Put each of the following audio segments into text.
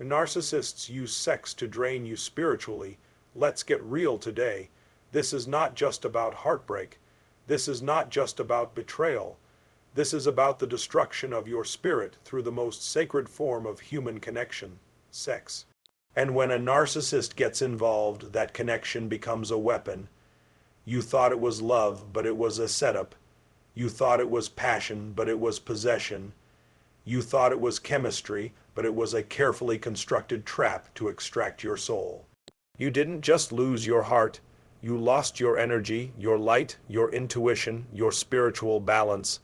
Narcissists use sex to drain you spiritually. Let's get real today. This is not just about heartbreak. This is not just about betrayal. This is about the destruction of your spirit through the most sacred form of human connection, sex. And when a narcissist gets involved, that connection becomes a weapon. You thought it was love, but it was a setup. You thought it was passion, but it was possession. You thought it was chemistry, but it was a carefully constructed trap to extract your soul. You didn't just lose your heart, you lost your energy, your light, your intuition, your spiritual balance.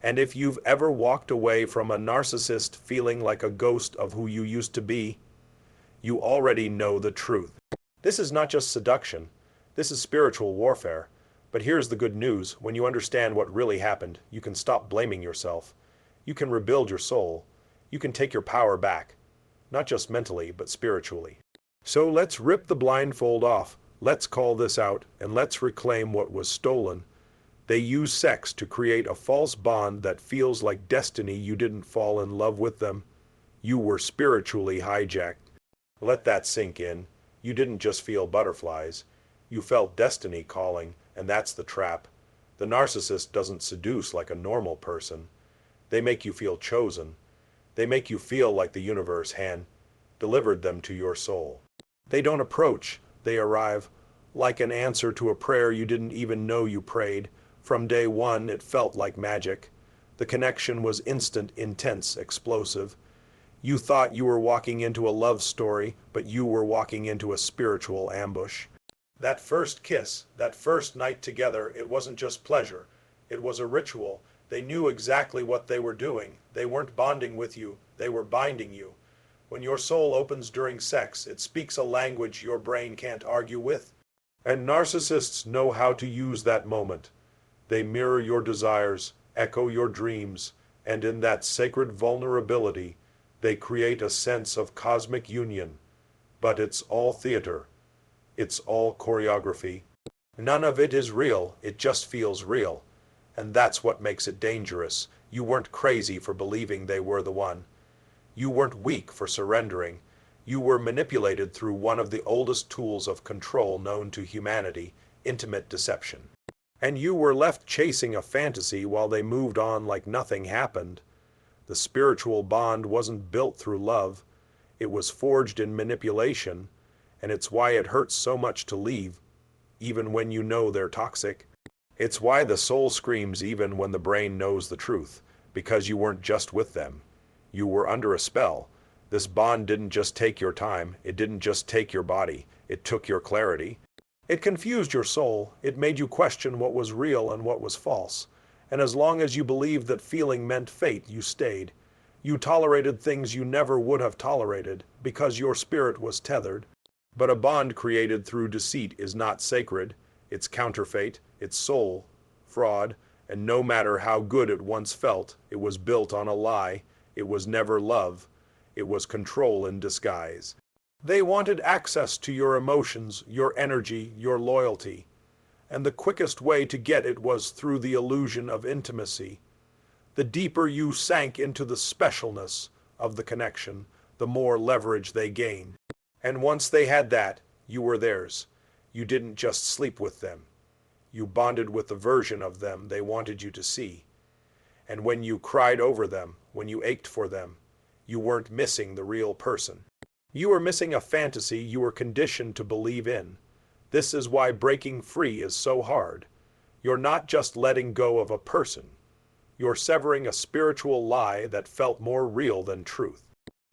And if you've ever walked away from a narcissist feeling like a ghost of who you used to be, you already know the truth. This is not just seduction, this is spiritual warfare. But here's the good news: when you understand what really happened, you can stop blaming yourself. You can rebuild your soul. You can take your power back, not just mentally, but spiritually. So let's rip the blindfold off, let's call this out, and let's reclaim what was stolen. They use sex to create a false bond that feels like destiny. You didn't fall in love with them. You were spiritually hijacked. Let that sink in. You didn't just feel butterflies. You felt destiny calling, and that's the trap. The narcissist doesn't seduce like a normal person. They make you feel chosen. They make you feel like the universe hand delivered them to your soul. They don't approach, they arrive, like an answer to a prayer you didn't even know you prayed. From day one, it felt like magic. The connection was instant, intense, explosive. You thought you were walking into a love story, but you were walking into a spiritual ambush. That first kiss, that first night together, it wasn't just pleasure. It was a ritual. They knew exactly what they were doing. They weren't bonding with you, they were binding you. When your soul opens during sex, it speaks a language your brain can't argue with. And narcissists know how to use that moment. They mirror your desires, echo your dreams, and in that sacred vulnerability, they create a sense of cosmic union. But it's all theater. It's all choreography. None of it is real, it just feels real. And that's what makes it dangerous. You weren't crazy for believing they were the one. You weren't weak for surrendering. You were manipulated through one of the oldest tools of control known to humanity, intimate deception. And you were left chasing a fantasy while they moved on like nothing happened. The spiritual bond wasn't built through love. It was forged in manipulation, and it's why it hurts so much to leave, even when you know they're toxic. It's why the soul screams even when the brain knows the truth, because you weren't just with them. You were under a spell. This bond didn't just take your time, it didn't just take your body, it took your clarity. It confused your soul, it made you question what was real and what was false. And as long as you believed that feeling meant fate, you stayed. You tolerated things you never would have tolerated, because your spirit was tethered. But a bond created through deceit is not sacred. It's counterfeit, it's soul, fraud, and no matter how good it once felt, it was built on a lie. It was never love. It was control in disguise. They wanted access to your emotions, your energy, your loyalty. And the quickest way to get it was through the illusion of intimacy. The deeper you sank into the specialness of the connection, the more leverage they gained. And once they had that, you were theirs. You didn't just sleep with them. You bonded with the version of them they wanted you to see. And when you cried over them, when you ached for them, you weren't missing the real person. You were missing a fantasy you were conditioned to believe in. This is why breaking free is so hard. You're not just letting go of a person. You're severing a spiritual lie that felt more real than truth.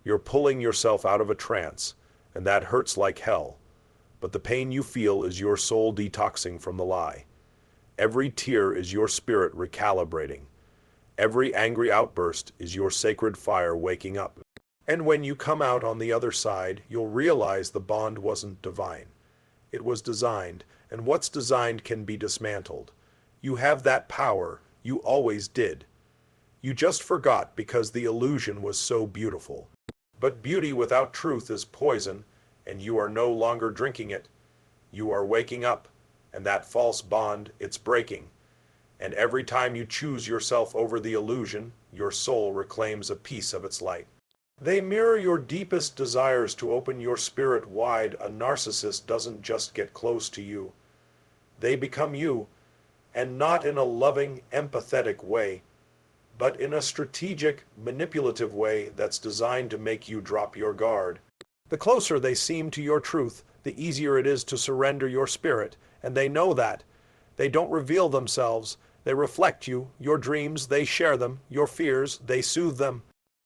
You're pulling yourself out of a trance, and that hurts like hell. But the pain you feel is your soul detoxing from the lie. Every tear is your spirit recalibrating. Every angry outburst is your sacred fire waking up. And when you come out on the other side, you'll realize the bond wasn't divine. It was designed, and what's designed can be dismantled. You have that power. You always did. You just forgot because the illusion was so beautiful. But beauty without truth is poison, and you are no longer drinking it. You are waking up, and that false bond, it's breaking. And every time you choose yourself over the illusion, your soul reclaims a piece of its light. They mirror your deepest desires to open your spirit wide. A narcissist doesn't just get close to you. They become you, and not in a loving, empathetic way, but in a strategic, manipulative way that's designed to make you drop your guard. The closer they seem to your truth, the easier it is to surrender your spirit, and they know that. They don't reveal themselves. They reflect you, your dreams, they share them, your fears, they soothe them.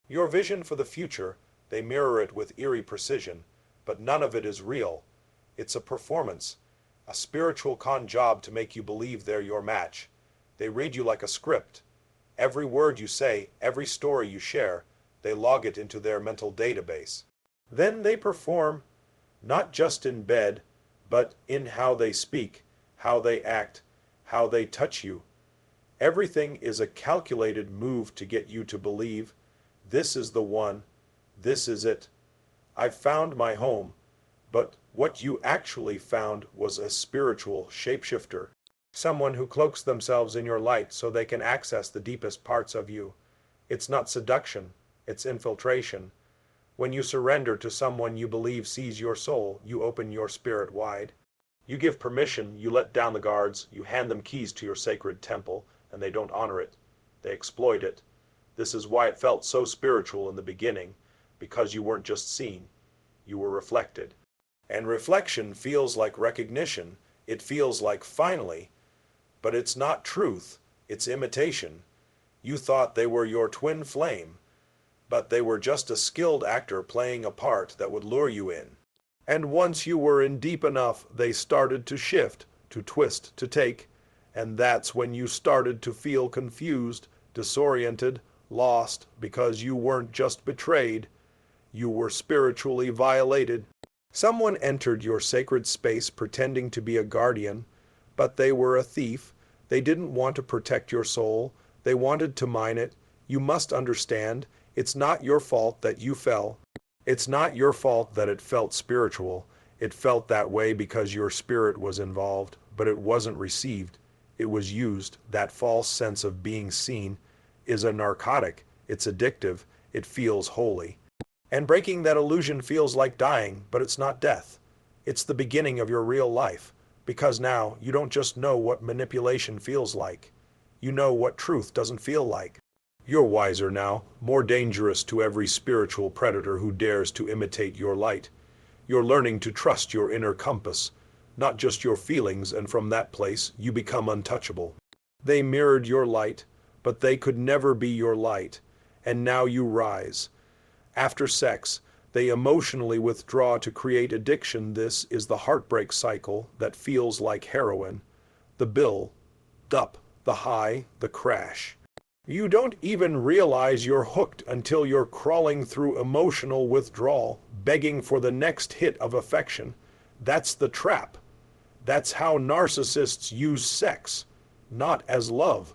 Your vision for the future, they mirror it with eerie precision, but none of it is real. It's a performance, a spiritual con job to make you believe they're your match. They read you like a script. Every word you say, every story you share, they log it into their mental database. Then they perform, not just in bed, but in how they speak, how they act, how they touch you. Everything is a calculated move to get you to believe, this is the one, this is it. I've found my home, but what you actually found was a spiritual shapeshifter. Someone who cloaks themselves in your light so they can access the deepest parts of you. It's not seduction, it's infiltration. When you surrender to someone you believe sees your soul, you open your spirit wide. You give permission, you let down the guards, you hand them keys to your sacred temple, and they don't honor it. They exploit it. This is why it felt so spiritual in the beginning, because you weren't just seen, you were reflected. And reflection feels like recognition, it feels like finally, but it's not truth, it's imitation. You thought they were your twin flame, but they were just a skilled actor playing a part that would lure you in. And once you were in deep enough, they started to shift, to twist, to take, and that's when you started to feel confused, disoriented, lost, because you weren't just betrayed, you were spiritually violated. Someone entered your sacred space pretending to be a guardian, but they were a thief. They didn't want to protect your soul. They wanted to mine it. You must understand, it's not your fault that you fell. It's not your fault that it felt spiritual. It felt that way because your spirit was involved, but it wasn't received. It was used. That false sense of being seen is a narcotic. It's addictive. It feels holy. And breaking that illusion feels like dying, but it's not death. It's the beginning of your real life, because now you don't just know what manipulation feels like. You know what truth doesn't feel like. You're wiser now, more dangerous to every spiritual predator who dares to imitate your light. You're learning to trust your inner compass, not just your feelings, and from that place you become untouchable. They mirrored your light, but they could never be your light, and now you rise. After sex, they emotionally withdraw to create addiction. This is the heartbreak cycle that feels like heroin. The build-up, the high, the crash. You don't even realize you're hooked until you're crawling through emotional withdrawal, begging for the next hit of affection. That's the trap. That's how narcissists use sex, not as love,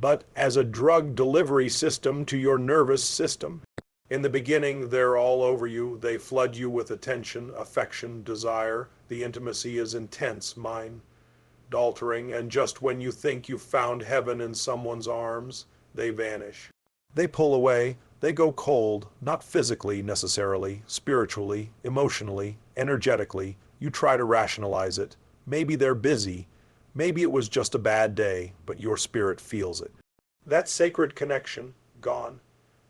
but as a drug delivery system to your nervous system. In the beginning, they're all over you. They flood you with attention, affection, desire. The intimacy is intense, mind-altering, and just when you think you've found heaven in someone's arms, they vanish. They pull away. They go cold, not physically necessarily, spiritually, emotionally, energetically. You try to rationalize it. Maybe they're busy. Maybe it was just a bad day, but your spirit feels it. That sacred connection, gone.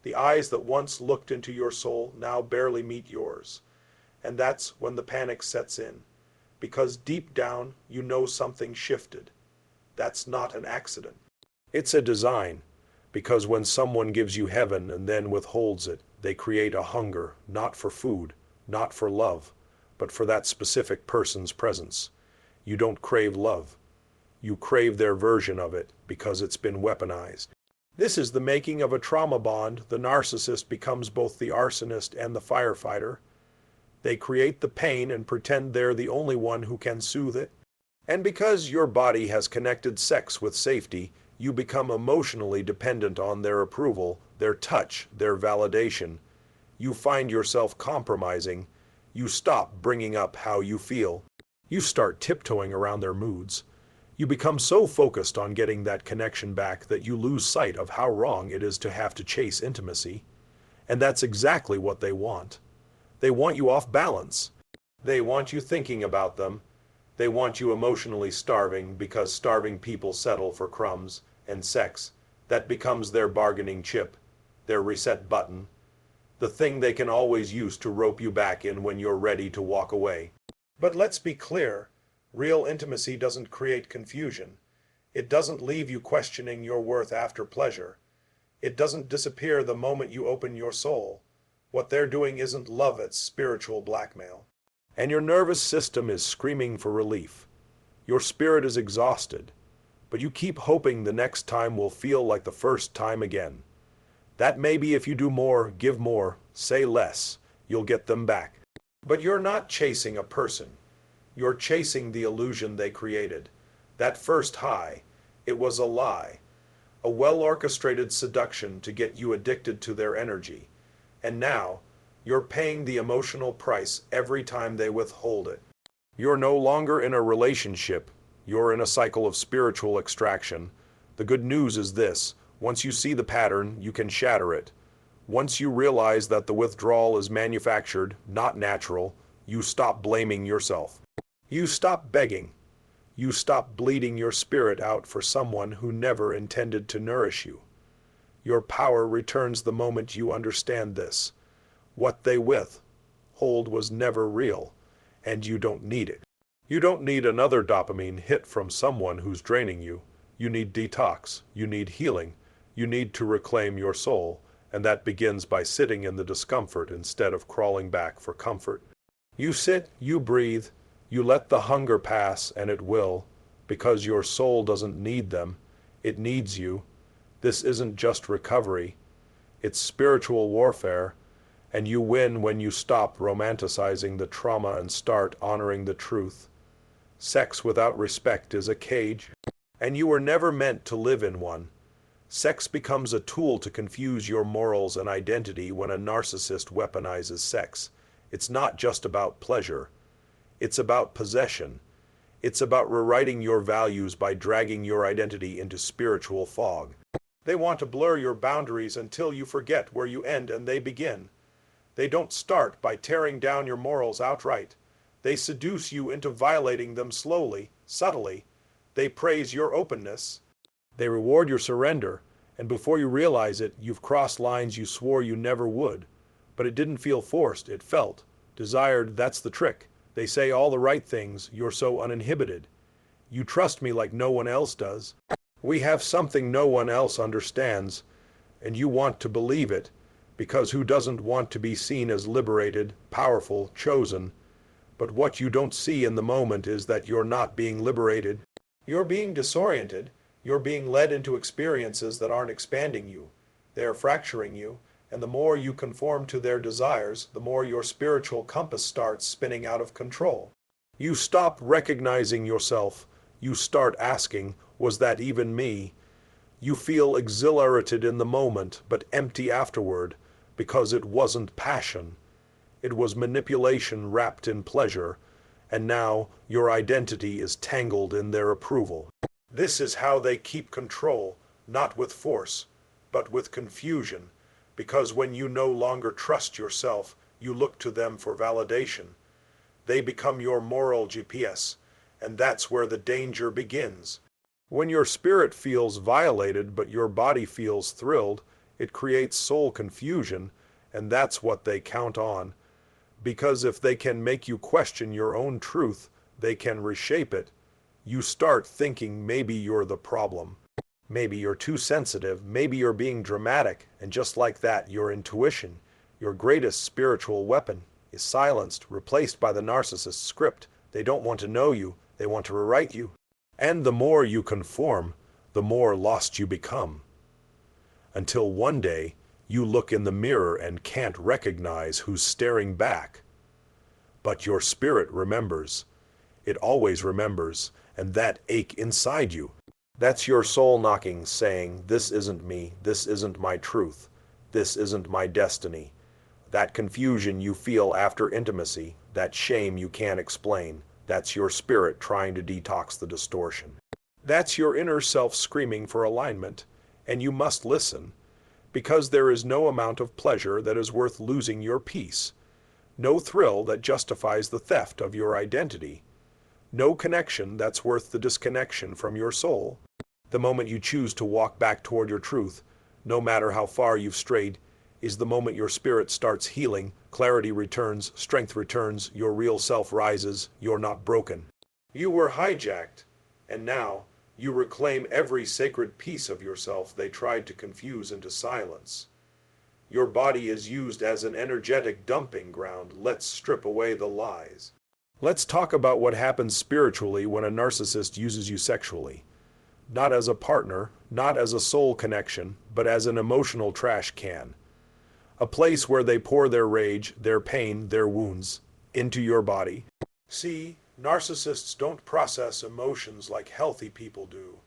The eyes that once looked into your soul now barely meet yours. And that's when the panic sets in. Because deep down, you know something shifted. That's not an accident. It's a design. Because when someone gives you heaven and then withholds it, they create a hunger, not for food, not for love, but for that specific person's presence. You don't crave love. You crave their version of it because it's been weaponized. This is the making of a trauma bond. The narcissist becomes both the arsonist and the firefighter. They create the pain and pretend they're the only one who can soothe it. And because your body has connected sex with safety, you become emotionally dependent on their approval, their touch, their validation. You find yourself compromising. You stop bringing up how you feel. You start tiptoeing around their moods. You become so focused on getting that connection back that you lose sight of how wrong it is to have to chase intimacy. And that's exactly what they want. They want you off balance. They want you thinking about them. They want you emotionally starving because starving people settle for crumbs and sex. That becomes their bargaining chip, their reset button, the thing they can always use to rope you back in when you're ready to walk away. But let's be clear, real intimacy doesn't create confusion. It doesn't leave you questioning your worth after pleasure. It doesn't disappear the moment you open your soul. What they're doing isn't love, it's spiritual blackmail. And your nervous system is screaming for relief. Your spirit is exhausted, but you keep hoping the next time will feel like the first time again. That maybe if you do more, give more, say less, you'll get them back. But you're not chasing a person. You're chasing the illusion they created. That first high, it was a lie. A well-orchestrated seduction to get you addicted to their energy. And now, you're paying the emotional price every time they withhold it. You're no longer in a relationship. You're in a cycle of spiritual extraction. The good news is this: once you see the pattern, you can shatter it. Once you realize that the withdrawal is manufactured, not natural, you stop blaming yourself. You stop begging. You stop bleeding your spirit out for someone who never intended to nourish you. Your power returns the moment you understand this. What they withhold was never real, and you don't need it. You don't need another dopamine hit from someone who's draining you. You need detox. You need healing. You need to reclaim your soul, and that begins by sitting in the discomfort instead of crawling back for comfort. You sit, you breathe, you let the hunger pass, and it will, because your soul doesn't need them. It needs you. This isn't just recovery. It's spiritual warfare, and you win when you stop romanticizing the trauma and start honoring the truth. Sex without respect is a cage, and you were never meant to live in one. Sex becomes a tool to confuse your morals and identity when a narcissist weaponizes sex. It's not just about pleasure. It's about possession. It's about rewriting your values by dragging your identity into spiritual fog. They want to blur your boundaries until you forget where you end and they begin. They don't start by tearing down your morals outright. They seduce you into violating them slowly, subtly. They praise your openness. They reward your surrender, and before you realize it, you've crossed lines you swore you never would. But it didn't feel forced, it felt. Desired, that's the trick. They say all the right things, you're so uninhibited. You trust me like no one else does. We have something no one else understands, and you want to believe it, because who doesn't want to be seen as liberated, powerful, chosen? But what you don't see in the moment is that you're not being liberated. You're being disoriented. You're being led into experiences that aren't expanding you. They're fracturing you, and the more you conform to their desires, the more your spiritual compass starts spinning out of control. You stop recognizing yourself. You start asking, was that even me? You feel exhilarated in the moment, but empty afterward, because it wasn't passion. It was manipulation wrapped in pleasure, and now your identity is tangled in their approval. This is how they keep control, not with force, but with confusion, because when you no longer trust yourself, you look to them for validation. They become your moral GPS, and that's where the danger begins. When your spirit feels violated but your body feels thrilled, it creates soul confusion, and that's what they count on. Because if they can make you question your own truth, they can reshape it. You start thinking maybe you're the problem. Maybe you're too sensitive, maybe you're being dramatic, and just like that, your intuition, your greatest spiritual weapon, is silenced, replaced by the narcissist's script. They don't want to know you, they want to rewrite you. And the more you conform, the more lost you become. Until one day, you look in the mirror and can't recognize who's staring back. But your spirit remembers. It always remembers, and that ache inside you, that's your soul knocking, saying, this isn't me, this isn't my truth, this isn't my destiny. That confusion you feel after intimacy, that shame you can't explain, that's your spirit trying to detox the distortion. That's your inner self screaming for alignment, and you must listen, because there is no amount of pleasure that is worth losing your peace, no thrill that justifies the theft of your identity, no connection that's worth the disconnection from your soul. The moment you choose to walk back toward your truth, no matter how far you've strayed, is the moment your spirit starts healing, clarity returns, strength returns, your real self rises, you're not broken. You were hijacked, and now you reclaim every sacred piece of yourself they tried to confuse into silence. Your body is used as an energetic dumping ground. Let's strip away the lies. Let's talk about what happens spiritually when a narcissist uses you sexually. Not as a partner, not as a soul connection, but as an emotional trash can. A place where they pour their rage, their pain, their wounds into your body. See, narcissists don't process emotions like healthy people do.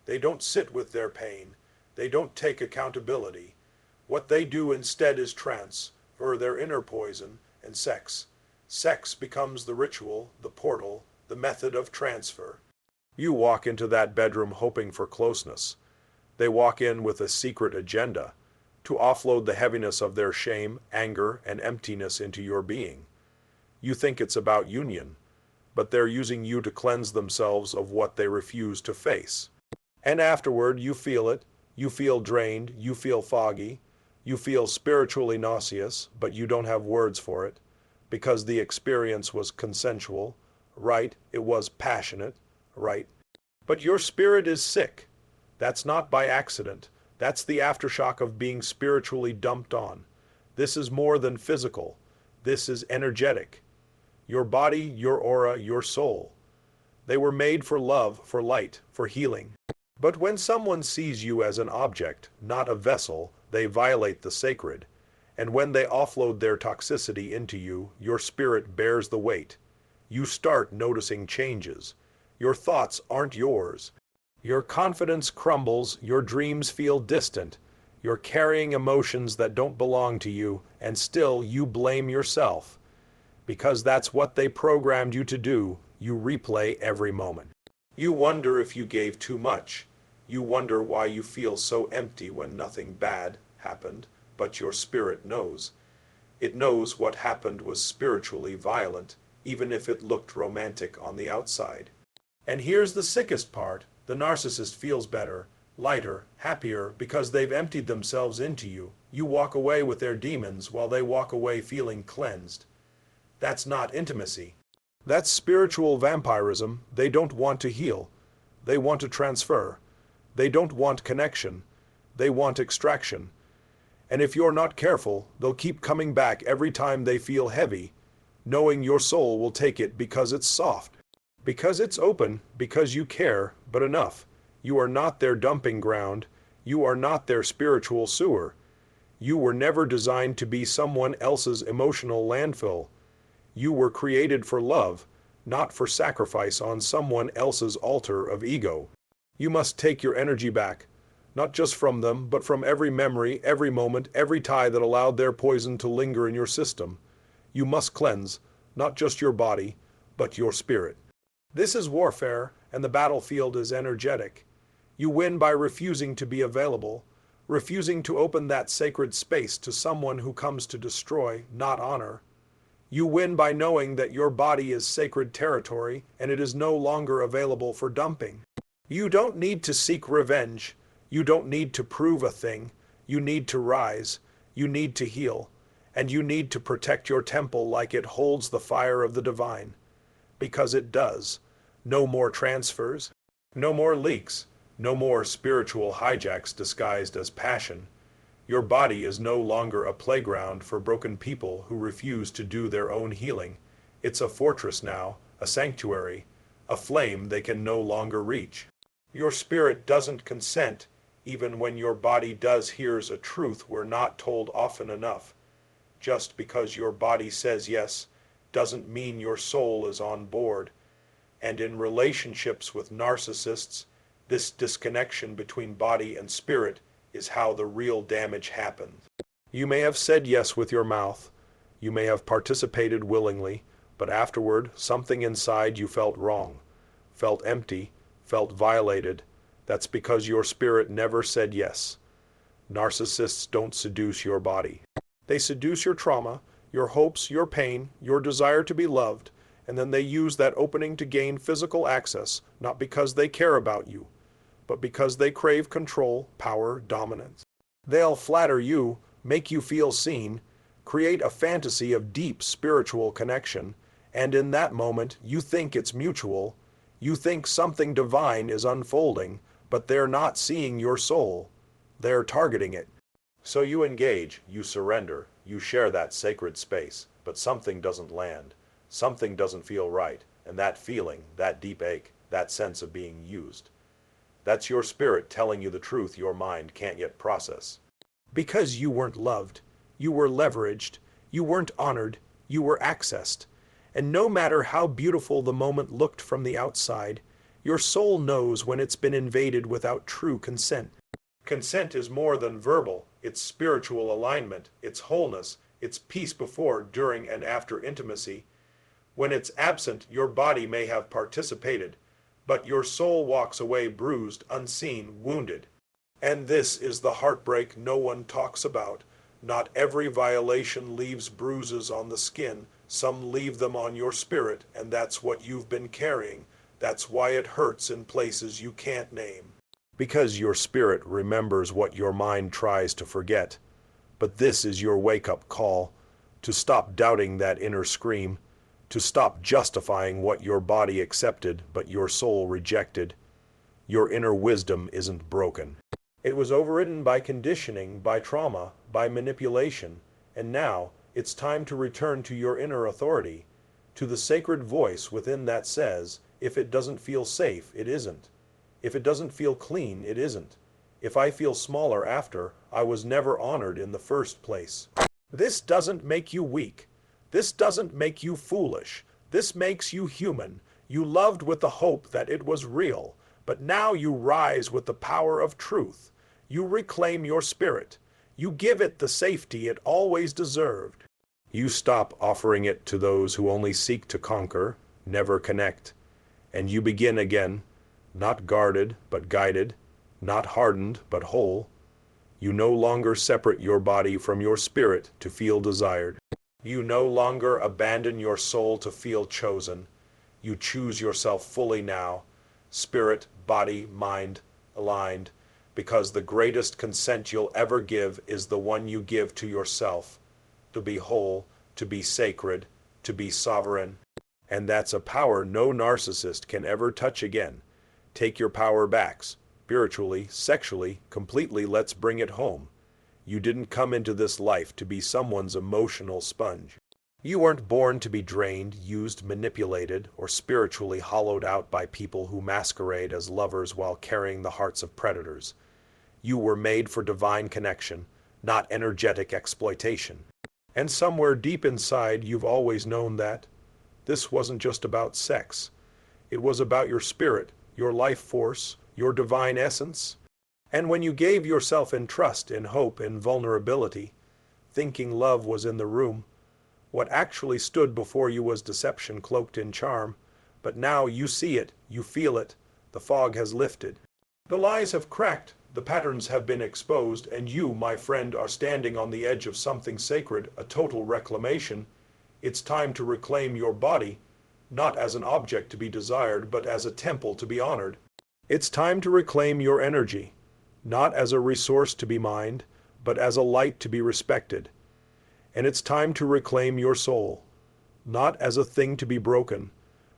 They don't sit with their pain. They don't take accountability. What they do instead is transfer their inner poison and sex. Sex becomes the ritual, the portal, the method of transfer. You walk into that bedroom hoping for closeness. They walk in with a secret agenda, to offload the heaviness of their shame, anger, and emptiness into your being. You think it's about union, but they're using you to cleanse themselves of what they refuse to face. And afterward, you feel it. You feel drained. You feel foggy. You feel spiritually nauseous, but you don't have words for it, because the experience was consensual, right? It was passionate, right? But your spirit is sick. That's not by accident. That's the aftershock of being spiritually dumped on. This is more than physical. This is energetic. Your body, your aura, your soul. They were made for love, for light, for healing. But when someone sees you as an object, not a vessel, they violate the sacred. And when they offload their toxicity into you, your spirit bears the weight. You start noticing changes. Your thoughts aren't yours. Your confidence crumbles, your dreams feel distant. You're carrying emotions that don't belong to you, and still you blame yourself. Because that's what they programmed you to do, you replay every moment. You wonder if you gave too much. You wonder why you feel so empty when nothing bad happened, but your spirit knows. It knows what happened was spiritually violent, even if it looked romantic on the outside. And here's the sickest part. The narcissist feels better, lighter, happier, because they've emptied themselves into you. You walk away with their demons while they walk away feeling cleansed. That's not intimacy. That's spiritual vampirism. They don't want to heal. They want to transfer. They don't want connection. They want extraction. And if you're not careful, they'll keep coming back every time they feel heavy, knowing your soul will take it because it's soft. Because it's open, because you care, but enough. You are not their dumping ground. You are not their spiritual sewer. You were never designed to be someone else's emotional landfill. You were created for love, not for sacrifice on someone else's altar of ego. You must take your energy back, not just from them, but from every memory, every moment, every tie that allowed their poison to linger in your system. You must cleanse, not just your body, but your spirit. This is warfare, and the battlefield is energetic. You win by refusing to be available, refusing to open that sacred space to someone who comes to destroy, not honor. You win by knowing that your body is sacred territory and it is no longer available for dumping. You don't need to seek revenge. You don't need to prove a thing. You need to rise. You need to heal. And you need to protect your temple like it holds the fire of the divine. Because it does. No more transfers. No more leaks. No more spiritual hijacks disguised as passion. Your body is no longer a playground for broken people who refuse to do their own healing. It's a fortress now, a sanctuary, a flame they can no longer reach. Your spirit doesn't consent, even when your body does. Here's a truth we're not told often enough. Just because your body says yes, doesn't mean your soul is on board. And in relationships with narcissists, this disconnection between body and spirit is how the real damage happens. You may have said yes with your mouth. You may have participated willingly, but afterward, something inside you felt wrong, felt empty, felt violated. That's because your spirit never said yes. Narcissists don't seduce your body. They seduce your trauma, your hopes, your pain, your desire to be loved, and then they use that opening to gain physical access, not because they care about you, but because they crave control, power, dominance. They'll flatter you, make you feel seen, create a fantasy of deep spiritual connection, and in that moment you think it's mutual, you think something divine is unfolding, but they're not seeing your soul. They're targeting it. So you engage, you surrender, you share that sacred space, but something doesn't land. Something doesn't feel right, and that feeling, that deep ache, that sense of being used, that's your spirit telling you the truth your mind can't yet process. Because you weren't loved, you were leveraged, you weren't honored, you were accessed. And no matter how beautiful the moment looked from the outside, your soul knows when it's been invaded without true consent. Consent is more than verbal, it's spiritual alignment, it's wholeness, it's peace before, during, and after intimacy. When it's absent, your body may have participated, but your soul walks away bruised, unseen, wounded. And this is the heartbreak no one talks about. Not every violation leaves bruises on the skin. Some leave them on your spirit, and that's what you've been carrying. That's why it hurts in places you can't name. Because your spirit remembers what your mind tries to forget. But this is your wake-up call, to stop doubting that inner scream, to stop justifying what your body accepted but your soul rejected. Your inner wisdom isn't broken. It was overridden by conditioning, by trauma, by manipulation, and now it's time to return to your inner authority, to the sacred voice within that says, if it doesn't feel safe, it isn't. If it doesn't feel clean, it isn't. If I feel smaller after, I was never honored in the first place. This doesn't make you weak. This doesn't make you foolish. This makes you human. You loved with the hope that it was real, but now you rise with the power of truth. You reclaim your spirit. You give it the safety it always deserved. You stop offering it to those who only seek to conquer, never connect, and you begin again, not guarded but guided, not hardened but whole. You no longer separate your body from your spirit to feel desired. You no longer abandon your soul to feel chosen. You choose yourself fully now, spirit, body, mind, aligned, because the greatest consent you'll ever give is the one you give to yourself, to be whole, to be sacred, to be sovereign. And that's a power no narcissist can ever touch again. Take your power back, spiritually, sexually, completely. Let's bring it home. You didn't come into this life to be someone's emotional sponge. You weren't born to be drained, used, manipulated, or spiritually hollowed out by people who masquerade as lovers while carrying the hearts of predators. You were made for divine connection, not energetic exploitation. And somewhere deep inside, you've always known that. This wasn't just about sex. It was about your spirit, your life force, your divine essence. And when you gave yourself in trust, in hope, in vulnerability, thinking love was in the room, what actually stood before you was deception cloaked in charm. But now you see it, you feel it, the fog has lifted. The lies have cracked, the patterns have been exposed, and you, my friend, are standing on the edge of something sacred, a total reclamation. It's time to reclaim your body, not as an object to be desired, but as a temple to be honored. It's time to reclaim your energy, not as a resource to be mined, but as a light to be respected. And it's time to reclaim your soul, not as a thing to be broken,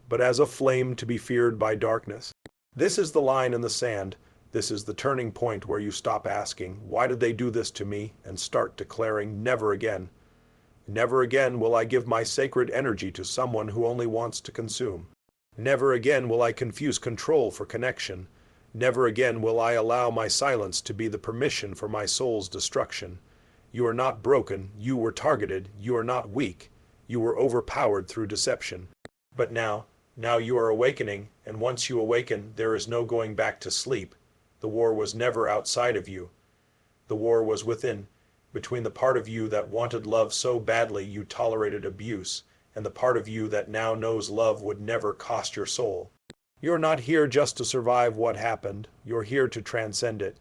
but as a flame to be feared by darkness. This is the line in the sand. This is the turning point where you stop asking, why did they do this to me? And start declaring, never again. Never again will I give my sacred energy to someone who only wants to consume. Never again will I confuse control for connection. Never again will I allow my silence to be the permission for my soul's destruction. You are not broken, you were targeted, you are not weak, you were overpowered through deception. But now you are awakening, and once you awaken, there is no going back to sleep. The war was never outside of you. The war was within, between the part of you that wanted love so badly you tolerated abuse, and the part of you that now knows love would never cost your soul. You're not here just to survive what happened, you're here to transcend it,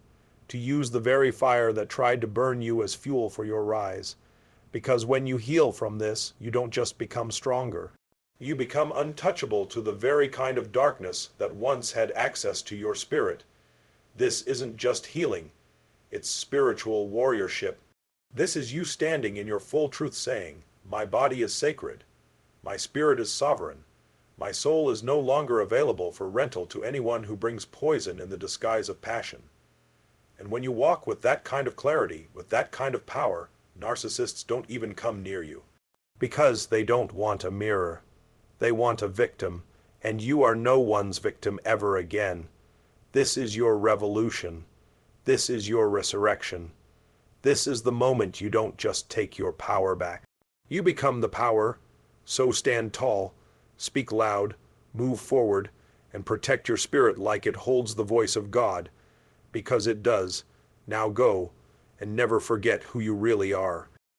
to use the very fire that tried to burn you as fuel for your rise. Because when you heal from this, you don't just become stronger. You become untouchable to the very kind of darkness that once had access to your spirit. This isn't just healing, it's spiritual warriorship. This is you standing in your full truth saying, my body is sacred, my spirit is sovereign, my soul is no longer available for rental to anyone who brings poison in the disguise of passion. And when you walk with that kind of clarity, with that kind of power, narcissists don't even come near you. Because they don't want a mirror. They want a victim, and you are no one's victim ever again. This is your revolution. This is your resurrection. This is the moment you don't just take your power back. You become the power, so stand tall, speak loud, move forward, and protect your spirit like it holds the voice of God, because it does. Now go, and never forget who you really are.